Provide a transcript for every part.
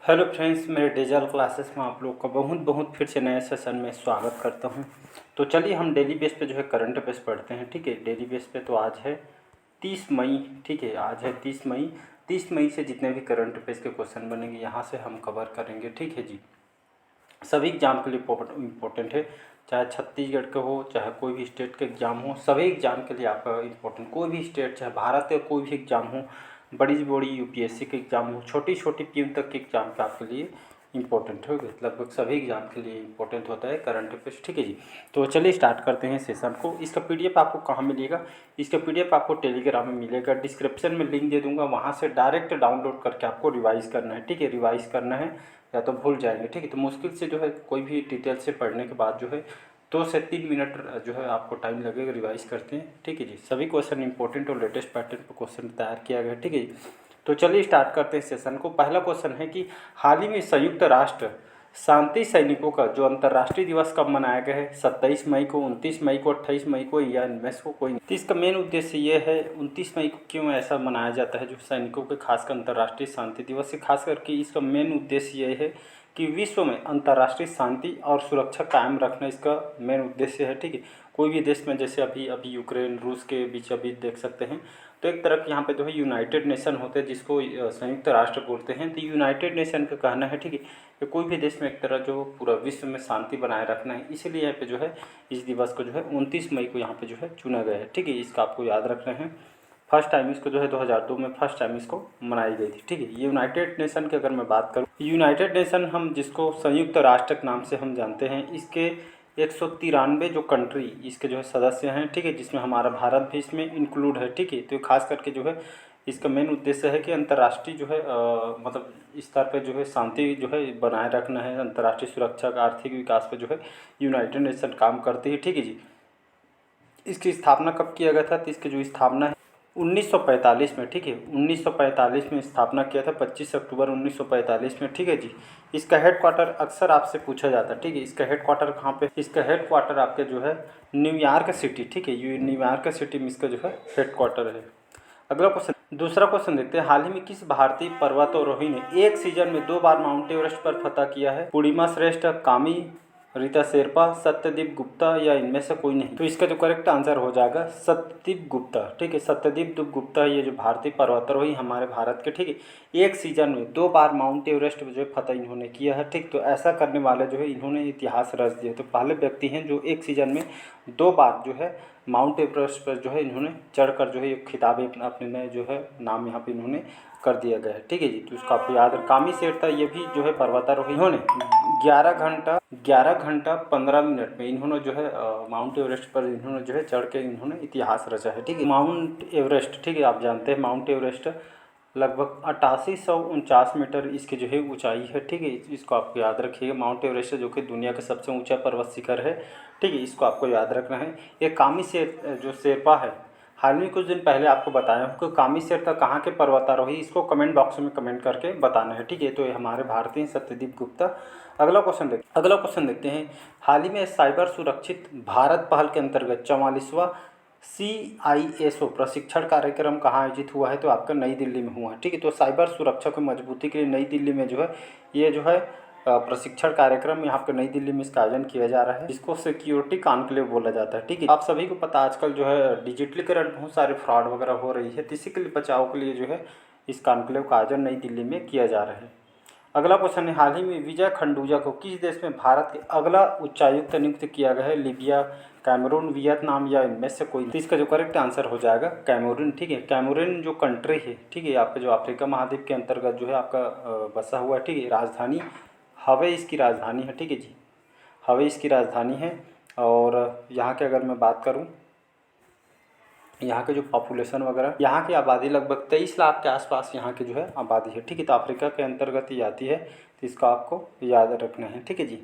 Hello friends, मेरे digital classes में आप लोग का बहुत बहुत फिर से नए सेशन में स्वागत करता हूं। तो चलिए हम डेली बेस पे जो है करंट अफेयर्स पढ़ते हैं। ठीक है, डेली बेस पे तो आज है 30 मई। ठीक है, आज है 30 मई। 30 मई से जितने भी करंट अफेयर्स के क्वेश्चन बनेंगे यहाँ से हम कवर करेंगे। ठीक है जी, सभी एग्जाम के लिए इम्पोर्टेंट है, चाहे छत्तीसगढ़ के हो चाहे कोई भी स्टेट के एग्ज़ाम हो, सभी एग्ज़ाम के लिए आपका इम्पोर्टेंट। कोई भी स्टेट चाहे भारत का कोई भी एग्ज़ाम हो, बड़ी से बड़ी यूपीएससी के एग्ज़ाम हो, छोटी छोटी पीएम तक के एग्ज़ाम के आपके लिए इंपॉर्टेंट हो गए। लगभग सभी एग्ज़ाम के लिए इंपॉर्टेंट होता है करंट अफेयर्स। ठीक है जी, तो चलिए स्टार्ट करते हैं सेशन को। इसका पीडीएफ आपको कहाँ मिलेगा? इसका पीडीएफ आपको टेलीग्राम में मिलेगा, डिस्क्रिप्शन में लिंक दे दूंगा, वहाँ से डायरेक्ट डाउनलोड करके आपको रिवाइज करना है। ठीक है, रिवाइज करना है या तो भूल जाएंगे। ठीक है, तो मुश्किल से जो है कोई भी डिटेल से पढ़ने के बाद जो है 2 से 3 मिनट जो है आपको टाइम लगेगा, रिवाइज करते हैं। ठीक है जी, सभी क्वेश्चन इंपॉर्टेंट और लेटेस्ट पैटर्न पर क्वेश्चन तैयार किया गया है। ठीक है जी, तो चलिए स्टार्ट करते हैं सेशन को। पहला क्वेश्चन है कि हाल ही में संयुक्त राष्ट्र शांति सैनिकों का जो अंतर्राष्ट्रीय दिवस कब मनाया गया है? 27 मई को, 29 मई को, 28 मई को या इनमें से कोई नहीं। तो इसका मेन उद्देश्य ये है 29 मई को क्यों ऐसा मनाया जाता है जो सैनिकों के खासकर अंतर्राष्ट्रीय शांति दिवस है। खास करके इसका मेन उद्देश्य ये है कि विश्व में अंतर्राष्ट्रीय शांति और सुरक्षा कायम रखना इसका मेन उद्देश्य है। ठीक है, कोई भी देश में जैसे अभी अभी यूक्रेन रूस के बीच अभी देख सकते हैं, तो एक तरफ यहाँ पे जो है यूनाइटेड नेशन होते हैं जिसको संयुक्त राष्ट्र बोलते हैं। तो यूनाइटेड नेशन का कहना है, ठीक है, कि कोई भी देश में एक तरह जो पूरा विश्व में शांति बनाए रखना है, इसीलिए यहाँ पे जो है इस दिवस को जो है 29 मई को यहाँ पे जो है चुना गया है। ठीक है, इसका आपको याद रखना है। फर्स्ट टाइम इसको जो है 2002 में फर्स्ट टाइम इसको मनाई गई थी। ठीक है, यूनाइटेड नेशन की अगर मैं बात करूँ, यूनाइटेड नेशन हम जिसको संयुक्त राष्ट्र के नाम से हम जानते हैं, इसके 193 जो कंट्री इसके जो है सदस्य हैं। ठीक है, जिसमें हमारा भारत भी इसमें इंक्लूड है। ठीक है, तो खास करके जो है इसका मेन उद्देश्य है कि अंतर्राष्ट्रीय जो है मतलब स्तर पे जो है शांति जो है बनाए रखना है, अंतर्राष्ट्रीय सुरक्षा का आर्थिक विकास पे जो है यूनाइटेड नेशन काम करती है। ठीक है जी, इसकी स्थापना कब किया गया था? तो इसकी जो स्थापना है 1945 में। ठीक है, 1945 में स्थापना किया था, 25 अक्टूबर 1945 में। ठीक है जी, इसका हेडक्वार्टर अक्सर आपसे पूछा जाता है। ठीक है, इसका हेडक्वार्टर कहाँ पे? इसका हेडक्वार्टर आपके जो है न्यूयॉर्क सिटी। ठीक है, ये न्यूयॉर्क सिटी में इसका जो है हेडक्वार्टर है। अगला क्वेश्चन, दूसरा क्वेश्चन देखते हैं। हाल ही में किस भारतीय पर्वतारोही ने एक सीजन में 2 बार माउंट एवरेस्ट पर फतह किया है? पूर्णिमा श्रेष्ठ, कामी, रीता शेरपा, सत्यदीप गुप्ता या इनमें से कोई नहीं। तो इसका जो करेक्ट आंसर हो जाएगा सत्यदीप गुप्ता। ठीक है, सत्यदीप गुप्ता ये जो भारतीय पर्वतारोही हमारे भारत के, ठीक है, एक सीजन में 2 बार माउंट एवरेस्ट जो है फतह इन्होंने किया है। ठीक, तो ऐसा करने वाले जो है इन्होंने इतिहास रच दिया। तो पहले व्यक्ति हैं जो एक सीजन में 2 बार जो है माउंट एवरेस्ट पर जो है इन्होंने चढ़कर जो है ये खिताब अपने में जो है नाम यहाँ पे इन्होंने कर दिया गया है। ठीक है जी, तो इसको आपको याद है। कामी सेठ था, ये भी जो है पर्वतारोही, इन्होंने 11 घंटा 15 मिनट में इन्होंने जो है माउंट एवरेस्ट पर इन्होंने जो है चढ़ के इन्होंने इतिहास रचा है। ठीक है, माउंट एवरेस्ट, ठीक है, आप जानते हैं माउंट एवरेस्ट लगभग 8849 मीटर इसकी जो है ऊंचाई है। ठीक है, इसको आपको याद रखिएगा। माउंट एवरेस्ट जो कि दुनिया का सबसे ऊंचा पर्वत शिखर है। ठीक है, इसको आपको याद रखना है। ये कामी जो शेरपा है, हाल में कुछ दिन पहले आपको बताया हूँ कि कामी शेरपा कहाँ के पर्वतारोही, इसको कमेंट बॉक्स में कमेंट करके बताना है। ठीक है, तो ये हमारे भारतीय सत्यदीप गुप्ता। अगला क्वेश्चन देखते हैं। हाल ही में साइबर सुरक्षित भारत पहल के अंतर्गत 44वां CISO प्रशिक्षण कार्यक्रम कहाँ आयोजित हुआ है? तो आपका नई दिल्ली में हुआ है। ठीक है, तो साइबर सुरक्षा को मजबूती के लिए नई दिल्ली में जो है ये जो है प्रशिक्षण कार्यक्रम यहाँ पे नई दिल्ली में इसका आयोजन किया जा रहा है, जिसको सिक्योरिटी कॉन्क्लेव बोला जाता है। ठीक है, आप सभी को पता आजकल जो है डिजिटलीकरण बहुत सारे फ्रॉड वगैरह हो रही है, तो इसी के लिए बचाव के लिए जो है इस कॉन्क्लेव का आयोजन नई दिल्ली में किया जा रहा है। अगला क्वेश्चन है, हाल ही में विजय खंडूजा को किस देश में भारत के अगला उच्चायुक्त नियुक्त किया गया है? लीबिया, कैमरून, वियतनाम या इनमें से कोई नहीं। तो इसका जो करेक्ट आंसर हो जाएगा कैमरून। ठीक है, कैमरून जो कंट्री है, ठीक है, आपका जो अफ्रीका महाद्वीप के अंतर्गत जो है आपका बसा हुआ है। ठीक है, राजधानी हवे इसकी राजधानी है। ठीक है जी, हवे इसकी राजधानी है। और यहाँ की अगर मैं बात करूँ, यहाँ के जो पॉपुलेशन वगैरह, यहाँ की आबादी लगभग 23 लाख के आसपास यहाँ की जो है आबादी है। ठीक है, तो अफ्रीका के अंतर्गत ही आती है, तो इसका आपको याद रखना है। ठीक है जी,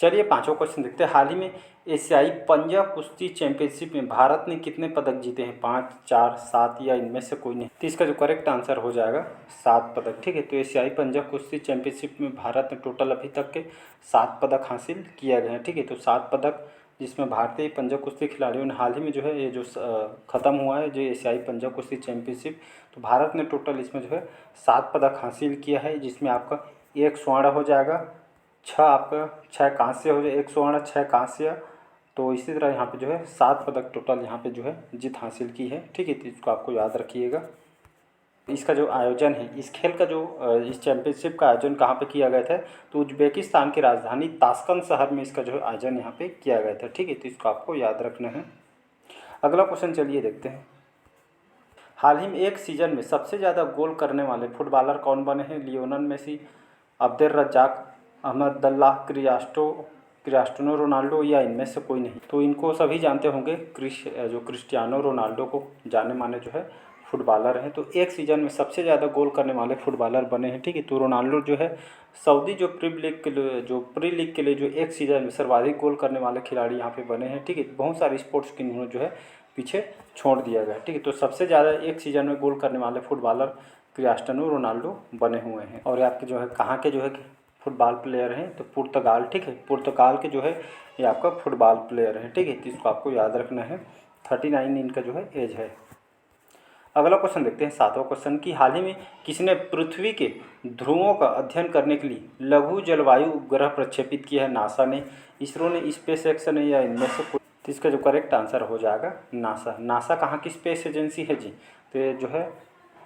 चलिए पांचवा क्वेश्चन देखते हैं। हाल ही में एशियाई पंजा कुश्ती चैंपियनशिप में भारत ने कितने पदक जीते हैं? 5, 4, 7 या इनमें से कोई नहीं। तो इसका जो करेक्ट आंसर हो जाएगा 7 पदक। ठीक है, तो एशियाई पंजा कुश्ती चैंपियनशिप में भारत ने टोटल अभी तक के 7 पदक हासिल किया गया है। ठीक है, तो 7 पदक जिसमें भारतीय पंजा कुश्ती खिलाड़ियों ने हाल ही में जो है ये जो ख़त्म हुआ है जो एशियाई पंजा कुश्ती चैम्पियनशिप, तो भारत ने टोटल इसमें जो है 7 पदक हासिल किया है, जिसमें आपका 1 स्वर्ण हो जाएगा, 6 कांस्य हो जाए, 1 स्वर्ण 6 कांस्य। तो इसी तरह यहाँ पे जो है 7 पदक टोटल यहाँ पे जो है जीत हासिल की है, ठीक है। तो इसको आपको याद रखिएगा। इसका जो आयोजन है, इस खेल का जो इस चैम्पियनशिप का आयोजन कहाँ पे किया गया था, तो उज्बेकिस्तान की राजधानी ताशकंद शहर में इसका जो है आयोजन यहाँ पे किया गया था, ठीक है। तो इसको आपको याद रखना है। अगला क्वेश्चन चलिए देखते हैं। हाल ही में एक सीज़न में सबसे ज़्यादा गोल करने वाले फुटबॉलर कौन बने हैं? Lionel Messi, Abdel Razzaq, Ahmadullah Cristiano Ronaldo या इनमें से कोई नहीं? तो इनको सभी जानते होंगे, जो क्रिस्टियानो रोनाल्डो को जाने माने जो है फुटबॉलर हैं। तो एक सीज़न में सबसे ज़्यादा गोल करने वाले फुटबॉलर बने हैं, ठीक है। तो रोनाल्डो जो है सऊदी जो प्री लीग के लिए जो एक सीज़न में सर्वाधिक गोल करने वाले खिलाड़ी यहाँ पे बने हैं, ठीक है। बहुत सारे स्पोर्ट्स के इन्होंने जो है पीछे छोड़ दिया गया, ठीक है। तो सबसे ज़्यादा एक सीज़न में गोल करने वाले फुटबॉलर क्रिस्टियानो रोनाल्डो बने हुए हैं। और आपके जो है कहाँ के जो है फुटबॉल प्लेयर हैं, तो पुर्तगाल, ठीक है। पुर्तगाल के जो है ये आपका फुटबॉल प्लेयर है, ठीक है। तो इसको आपको याद रखना है। 39 इनका जो है एज है। अगला क्वेश्चन देखते हैं, 7वां क्वेश्चन कि हाल ही में किसने पृथ्वी के ध्रुवों का अध्ययन करने के लिए लघु जलवायु उपग्रह प्रक्षेपित किया है? नासा ने, इसरो ने, स्पेस एक्स ने या इनमें से कोई? तो इसका जो करेक्ट आंसर हो जाएगा नासा। नासा कहाँ की स्पेस एजेंसी है जी? तो ये जो है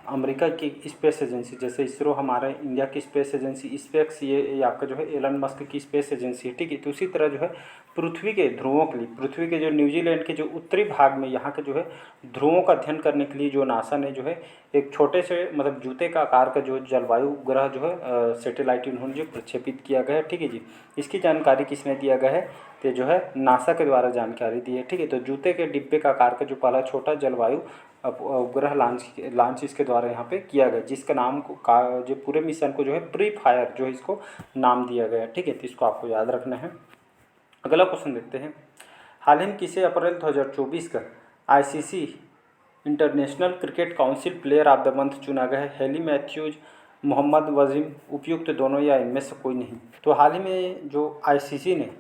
अमेरिका की स्पेस एजेंसी, जैसे इसरो हमारे इंडिया की स्पेस एजेंसी, स्पेस ये आपका जो है एलन मस्क की स्पेस एजेंसी है, ठीक है। तो उसी तरह जो है पृथ्वी के ध्रुवों के लिए, पृथ्वी के जो न्यूजीलैंड के जो उत्तरी भाग में यहाँ के जो है ध्रुवों का अध्ययन करने के लिए जो नासा ने जो है एक छोटे से मतलब जूते का आकार का जो जलवायु उपग्रह जो है सैटेलाइट उन्होंने जो प्रक्षेपित किया गया है, ठीक है जी। इसकी जानकारी किसने दिया गया है? तो जो है नासा के द्वारा जानकारी दी है, ठीक है। तो जूते के डिब्बे का आकार का जो पहला छोटा जलवायु उपग्रह लॉन्च इसके द्वारा यहाँ पे किया गया, जिसका नाम का जो पूरे मिशन को जो है प्री फायर जो है इसको नाम दिया गया, ठीक है। तो इसको आपको याद रखना है। अगला क्वेश्चन देखते हैं। हाल ही में किसे अप्रैल 2024 का ICC international cricket council player of the month चुना गया है? हेली मैथ्यूज, मोहम्मद वसीम, उपयुक्त दोनों या इनमें से कोई नहीं? तो हाल ही में जो आईसीसी ने,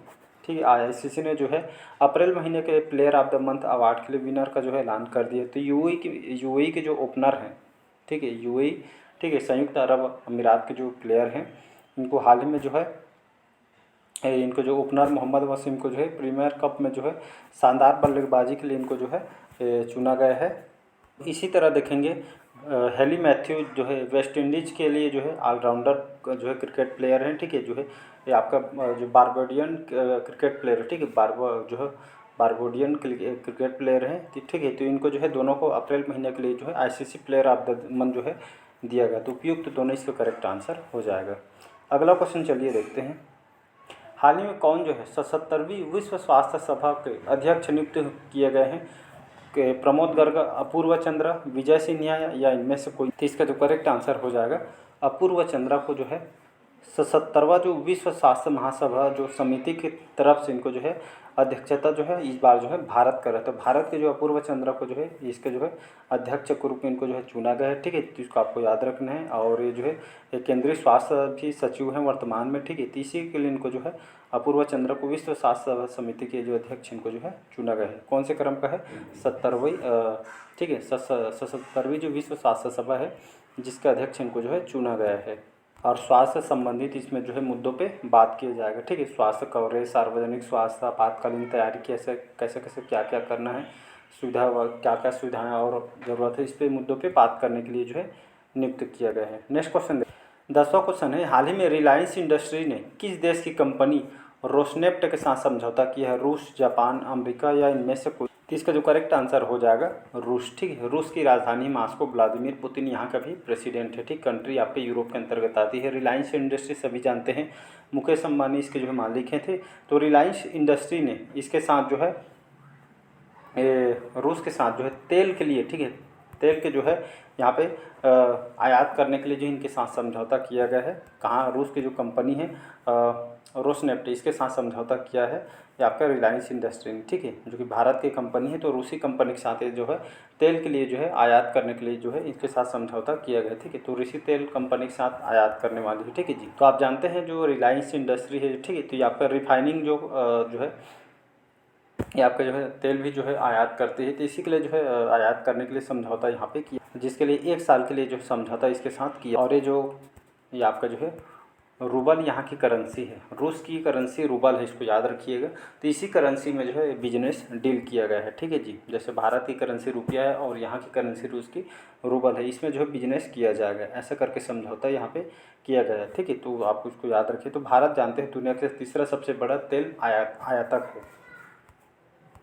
ठीक है, आईसीसी ने जो है अप्रैल महीने के player of the month award के लिए विनर का जो है ऐलान कर दिया। तो यूएई के जो ओपनर हैं, ठीक है, यूएई, ठीक है, संयुक्त अरब अमीरात के जो प्लेयर हैं, इनको हाल ही में जो है इनको जो ओपनर मोहम्मद वसीम को जो है प्रीमियर कप में जो है शानदार बल्लेबाजी के लिए इनको जो है चुना गया है। इसी तरह देखेंगे हेली मैथ्यू जो है वेस्ट इंडीज़ के लिए जो है ऑलराउंडर जो है क्रिकेट प्लेयर हैं, ठीक है। जो है ये आपका जो बारबेडियन क्रिकेट प्लेयर है, ठीक है, जो है बारबेडियन क्रिकेट प्लेयर हैं, ठीक है। तो इनको जो है दोनों को अप्रैल महीने के लिए जो है ICC player of the month जो है दिया गया। तो उपयुक्त दोनों इसका करेक्ट आंसर हो जाएगा। अगला क्वेश्चन चलिए देखते हैं। हाल ही में कौन जो है 77वीं विश्व स्वास्थ्य सभा के अध्यक्ष नियुक्त किए गए हैं? के प्रमोद गर्ग, अपूर्व चंद्रा, विजय सिन्हा या इनमें से कोई? तो इसका जो करेक्ट आंसर हो जाएगा अपूर्व चंद्रा को जो है 77वां जो विश्व स्वास्थ्य महासभा जो समिति की तरफ से इनको जो है अध्यक्षता जो है इस बार जो है भारत कर रहा है। तो भारत के जो अपूर्व चंद्रा को जो है इसके जो है अध्यक्ष के रूप में इनको जो है चुना गया है, ठीक है। तो इसको आपको याद रखना है। और ये जो है एक केंद्रीय स्वास्थ्य भी सचिव हैं वर्तमान में, ठीक है। तो इसी के लिए इनको जो है अपूर्व चंद्रा को विश्व स्वास्थ्य समिति के जो अध्यक्ष इनको जो है चुना गया है। कौन से क्रम का है? 70वीं, ठीक है, 77वीं जो विश्व स्वास्थ्य सभा है जिसका अध्यक्ष इनको जो है चुना गया है। और स्वास्थ्य संबंधित इसमें जो है मुद्दों पे बात किया जाएगा, ठीक है। स्वास्थ्य कवरेज, सार्वजनिक स्वास्थ्य, आपातकालीन तैयारी, कैसे कैसे क्या क्या करना है, सुविधा क्या क्या सुविधाएं और ज़रूरत है, इस पे मुद्दों पे बात करने के लिए जो है नियुक्त किया गया है। नेक्स्ट क्वेश्चन 10वां क्वेश्चन है। हाल ही में रिलायंस इंडस्ट्री ने किस देश की कंपनी रोसनेफ्ट के साथ समझौता किया है? रूस, जापान, अमेरिका या इनमें से कोई? तो इसका जो करेक्ट आंसर हो जाएगा रूस, ठीक है। रूस की राजधानी मॉस्को, व्लादिमीर पुतिन यहाँ का भी प्रेसिडेंट है, ठीक। कंट्री आपके यूरोप के अंतर्गत आती है। रिलायंस इंडस्ट्री सभी जानते हैं, मुकेश अंबानी इसके जो है मालिक हैं थे। तो रिलायंस इंडस्ट्री ने इसके साथ जो है रूस के साथ जो है तेल के लिए, ठीक है, तेल के जो है यहाँ पे आयात करने के लिए जो इनके साथ समझौता किया गया है। कहाँ? रूस की जो कंपनी है रोसनेफ्ट, इसके साथ समझौता किया है ये आपका रिलायंस इंडस्ट्री ने, ठीक है, जो कि भारत की कंपनी है। तो रूसी कंपनी के साथ ये जो है तेल के लिए जो है आयात करने के लिए जो है इसके साथ समझौता किया गया, ठीक है। तो रूसी तेल कंपनी के साथ आयात करने वाली है, ठीक है जी। तो आप जानते हैं जो रिलायंस इंडस्ट्री है, ठीक है, तो ये आपका रिफाइनिंग जो है ये आपका जो है तेल भी जो है आयात करती है। तो इसी के लिए जो है आयात करने के लिए समझौता यहाँ पे किया, जिसके लिए 1 साल के लिए जो समझौता इसके साथ किया। और ये आपका जो है रूबल यहाँ की करेंसी है, रूस की करेंसी रूबल है, इसको याद रखिएगा। तो इसी करेंसी में जो है बिजनेस डील किया गया है, ठीक है जी। जैसे भारत की करेंसी रुपया है और यहाँ की करेंसी रूस की रूबल है, इसमें जो है बिजनेस किया जाएगा, ऐसा करके समझौता यहाँ पे किया गया है, ठीक है। तो आप उसको याद रखिए। तो भारत जानते हैं दुनिया का तीसरा सबसे बड़ा तेल आयातक है।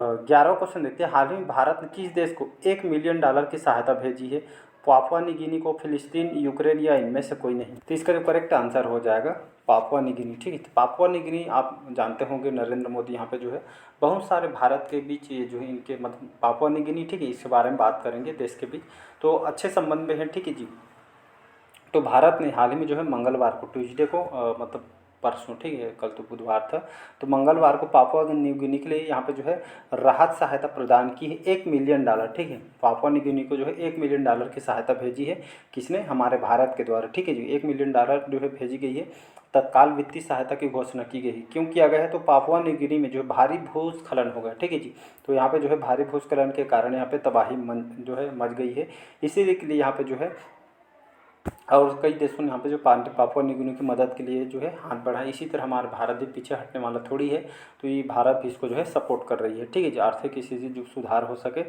11वां क्वेश्चन देखते हैं, हाल ही में भारत ने किस देश को $1 मिलियन की सहायता भेजी है? पापुआ न्यू गिनी को, फिलिस्तीन, यूक्रेन या इनमें से कोई नहीं। तो इसका जो करेक्ट आंसर हो जाएगा पापुआ न्यू गिनी, ठीक है। तो पापुआ न्यू गिनी आप जानते होंगे, नरेंद्र मोदी यहाँ पे जो है बहुत सारे भारत के बीच ये जो है इनके मतलब पापुआ न्यू गिनी, ठीक है, इसके बारे में बात करेंगे देश के बीच। तो अच्छे संबंध में है, ठीक है जी। तो भारत ने हाल ही में जो है मंगलवार को, ट्यूसडे को मतलब परसों, ठीक है, कल तो बुधवार था, तो मंगलवार को पापुआ न्यू गिनी के लिए यहाँ पे जो है राहत सहायता प्रदान की है $1 मिलियन, ठीक है। पापुआ न्यू गिनी को जो है $1 मिलियन की सहायता भेजी है, किसने? हमारे भारत के द्वारा, ठीक है जी। $1 मिलियन जो है भेजी गई है। तत्काल वित्तीय सहायता की घोषणा की गई है। क्यों किया गया है? तो पापुआ न्यू गिनी में जो है भारी भूस्खलन हो गया, ठीक है जी। तो यहाँ पे जो है भारी भूस्खलन के कारण यहाँ पे तबाही जो है मच गई है, इसीलिए के लिए यहाँ पे जो है और कई देशों ने यहाँ पे जो पापुआ न्यू गिनी की मदद के लिए जो है हाथ बढ़ाया। इसी तरह हमारा भारत भी पीछे हटने वाला थोड़ी है, तो ये भारत भी इसको जो है सपोर्ट कर रही है, ठीक है जी। आर्थिक स्थिति से जो सुधार हो सके,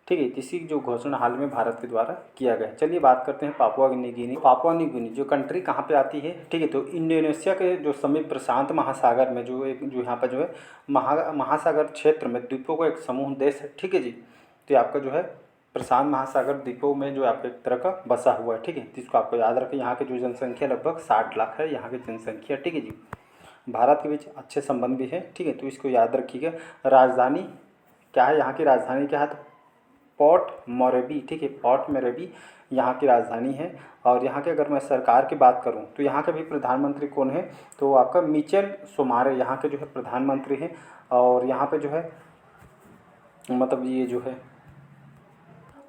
ठीक है, इसी जो घोषणा हाल में भारत के द्वारा किया गया। चलिए बात करते हैं Papua New Guinea. Papua New Guinea जो कंट्री कहाँ पे आती है, ठीक है, तो इंडोनेशिया के जो समीप प्रशांत महासागर में जो यहाँ पर जो है महासागर क्षेत्र में द्वीपों का एक समूह देश है, ठीक है जी। तो ये आपका जो है प्रशांत महासागर द्वीपों में जो आपके एक तरह का बसा हुआ है, ठीक है। तो इसको आपको याद रखें। यहाँ की जो जनसंख्या लगभग 60 लाख है, यहाँ की जनसंख्या, ठीक है जी। भारत के बीच अच्छे संबंध भी है, ठीक है, तो इसको याद रखिएगा। राजधानी क्या है? यहाँ की राजधानी क्या है? तो पोर्ट मोरेबी, ठीक है, पोर्ट मोरेबी यहाँ की राजधानी है। और यहाँ के अगर मैं सरकार की बात करूँ तो यहाँ के भी प्रधानमंत्री कौन है? तो आपका मिचेल सोमारे यहाँ के जो है प्रधानमंत्री हैं। और यहाँ पे जो है मतलब ये जो है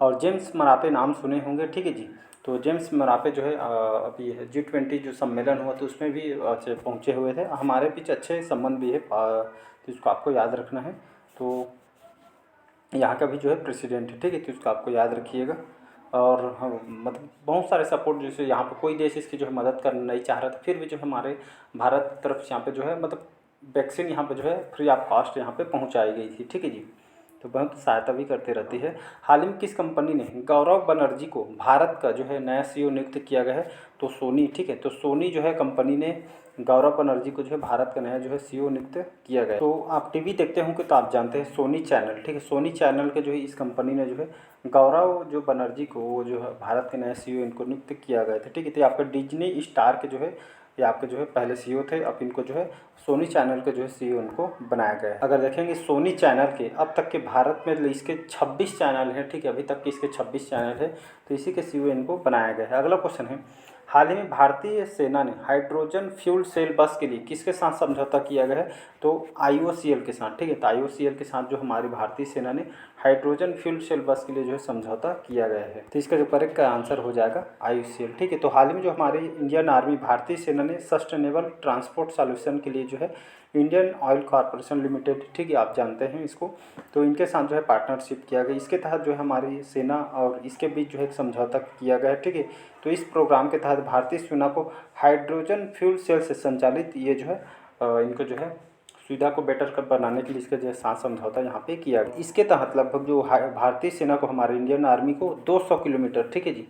और जेम्स मरापे नाम सुने होंगे, ठीक है जी। तो जेम्स मरापे जो है अभी है G20 जो सम्मेलन हुआ तो उसमें भी अच्छे पहुँचे हुए थे। हमारे बीच अच्छे संबंध भी है, तो इसको आपको याद रखना है। तो यहाँ का भी जो है प्रेसिडेंट है, ठीक है, तो इसको आपको याद रखिएगा। और मतलब बहुत सारे सपोर्ट, जैसे यहाँ पर कोई देश इसकी जो है मदद करना नहीं चाह रहा था, फिर भी जो हमारे भारत तरफ से यहाँ पे जो है मतलब वैक्सीन यहाँ पे जो है फ्री ऑफ कॉस्ट यहाँ पे पहुँचाई गई थी, ठीक है जी। तो बहुत सहायता भी करती रहती है। हाल ही में किस कंपनी ने गौरव बनर्जी को भारत का जो है नया CEO नियुक्त किया गया है? तो सोनी, ठीक है, तो सोनी जो है कंपनी ने गौरव बनर्जी को जो है भारत का नया जो है CEO नियुक्त किया गया है। तो आप टीवी देखते होंगे तो आप जानते हैं सोनी चैनल, ठीक है, सोनी चैनल के जो है इस कंपनी ने जो है गौरव जो बनर्जी को वो जो है भारत के नया CEO इनको नियुक्त किया गया था, ठीक है। तो आपका डिज्नी स्टार के जो है ये आपके जो है पहले CEO थे, अब इनको जो है सोनी चैनल के जो है CEO इनको बनाया गया है। अगर देखेंगे सोनी चैनल के अब तक के भारत में इसके 26 चैनल हैं, ठीक है, अभी तक के इसके 26 चैनल है, तो इसी के CEO इनको बनाया गया है। अगला क्वेश्चन है, हाल ही में भारतीय सेना ने हाइड्रोजन फ्यूल सेल बस के लिए किसके साथ समझौता किया गया है? तो IOCL के साथ, ठीक है। तो IOCL के साथ जो हमारी भारतीय सेना ने हाइड्रोजन फ्यूल सेल बस के लिए जो है समझौता किया गया है। तो इसका जो करेक्ट आंसर हो जाएगा IOCL, ठीक है। तो हाल ही में जो हमारी इंडियन आर्मी भारतीय सेना ने सस्टेनेबल ट्रांसपोर्ट सॉल्यूशन के लिए जो है इंडियन ऑयल कॉरपोरेशन लिमिटेड, ठीक है, आप जानते हैं इसको, तो इनके साथ जो है पार्टनरशिप किया गया। इसके तहत जो है हमारी सेना और इसके बीच जो है एक समझौता किया गया है, ठीक है। तो इस प्रोग्राम के तहत भारतीय सेना को हाइड्रोजन फ्यूल सेल से संचालित ये जो है इनको जो है सुविधा को बेटर कर बनाने के लिए इसके जो है साथ समझौता यहाँ पे किया गया। इसके तहत लगभग जो भारतीय सेना को, हमारे इंडियन आर्मी को 200 किलोमीटर, ठीक है जी,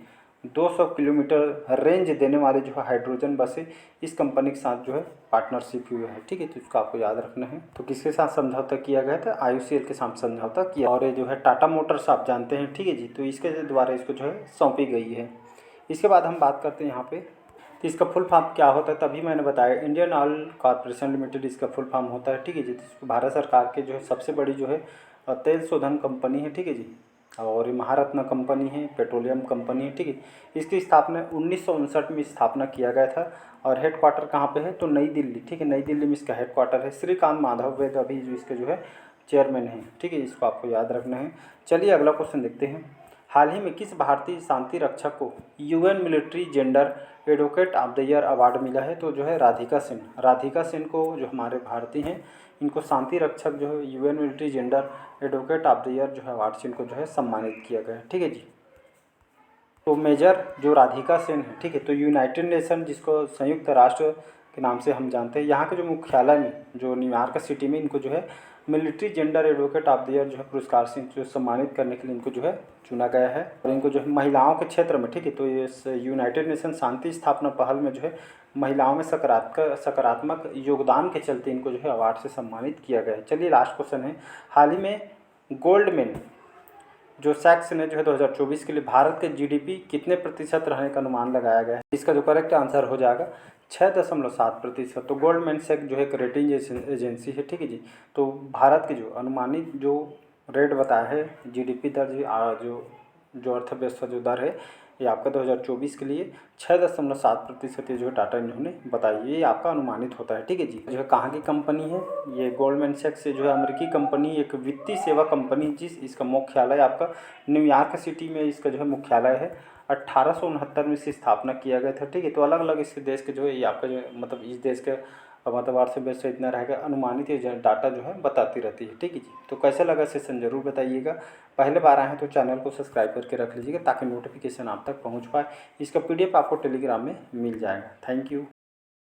200 किलोमीटर रेंज देने वाले जो है हाइड्रोजन बसें इस कंपनी के साथ जो है पार्टनरशिप हुई है, ठीक है। तो इसको आपको याद रखना है। तो किसके साथ समझौता किया गया था? IOCL के साथ समझौता किया। और ये जो है टाटा मोटर्स आप जानते हैं, ठीक है जी, तो इसके द्वारा इसको जो है सौंपी गई है। इसके बाद हम बात करते हैं यहाँ पे, तो इसका फुल फॉर्म क्या होता है? तभी मैंने बताया इंडियन ऑयल कॉरपोरेशन लिमिटेड इसका फुल फॉर्म होता है, ठीक है जी। तो भारत सरकार के जो है सबसे बड़ी जो है तेल शोधन कंपनी है, ठीक है जी। और ये महारत्न कंपनी है, पेट्रोलियम कंपनी है, ठीक है। इसकी स्थापना 1959 में स्थापना किया गया था। और हेड क्वार्टर कहाँ पे है? तो नई दिल्ली, ठीक है, नई दिल्ली में इसका हेड क्वार्टर है। श्रीकांत माधव वेद अभी जो इसके जो है चेयरमैन हैं, ठीक है, इसको आपको याद रखना है। चलिए अगला क्वेश्चन देखते हैं, हाल ही में किस भारतीय शांति रक्षक को UN military gender advocate of the year award मिला है? तो जो है राधिका सिंह। राधिका सिंह को जो हमारे भारतीय हैं इनको शांति रक्षक जो है UN military gender advocate of the year जो है अवार्ड से इनको जो है सम्मानित किया गया है। ठीक है जी। तो मेजर जो राधिका सेन है, ठीक है, तो यूनाइटेड नेशन जिसको संयुक्त राष्ट्र के नाम से हम जानते हैं, यहाँ के जो मुख्यालय में जो न्यूयॉर्क सिटी में इनको जो है military gender advocate of the year जो है पुरस्कार से जो सम्मानित करने के लिए इनको जो है चुना गया है। और इनको जो है महिलाओं के क्षेत्र में, ठीक है, तो ये यूनाइटेड नेशन शांति स्थापना पहल में जो है महिलाओं में सकारात्मक योगदान के चलते इनको जो है अवार्ड से सम्मानित किया गया है। चलिए लास्ट क्वेश्चन है, हाल ही में गोल्डमैन जो सैक्स ने जो है 2024 के लिए भारत के जीडीपी कितने प्रतिशत रहने का अनुमान लगाया गया है? इसका जो करेक्ट आंसर हो जाएगा 6.7%। तो गोल्डमैन सैक्स जो है एक रेटिंग एजेंसी है, ठीक है जी। तो भारत की जो अनुमानित जो रेट बताया है जीडीपी दर जो अर्थव्यवस्था जो दर है ये आपका 2024 के लिए 6.7% ये जो है डाटा इन्होंने बताई, ये आपका अनुमानित होता है। ठीक है जी। जो है कहाँ की कंपनी है ये गोल्डमैन सैक्स जो है अमेरिकी कंपनी, एक वित्तीय सेवा कंपनी इसका मुख्यालय आपका न्यूयॉर्क सिटी में इसका जो है मुख्यालय है। 1869 में इसकी स्थापना किया गया था। ठीक है। तो अलग अलग इस देश के जो है ये आपका जो मतलब इस देश के मतलब अर्थव्यवस्था इतना रहेगा अनुमानित ये डाटा जो है बताती रहती है। ठीक है जी। तो कैसा लगा सेशन ज़रूर बताइएगा। पहले बार आए हैं तो चैनल को सब्सक्राइब करके रख लीजिएगा ताकि नोटिफिकेशन आप तक पहुंच पाए। इसका PDF आपको टेलीग्राम में मिल जाएगा। Thank you.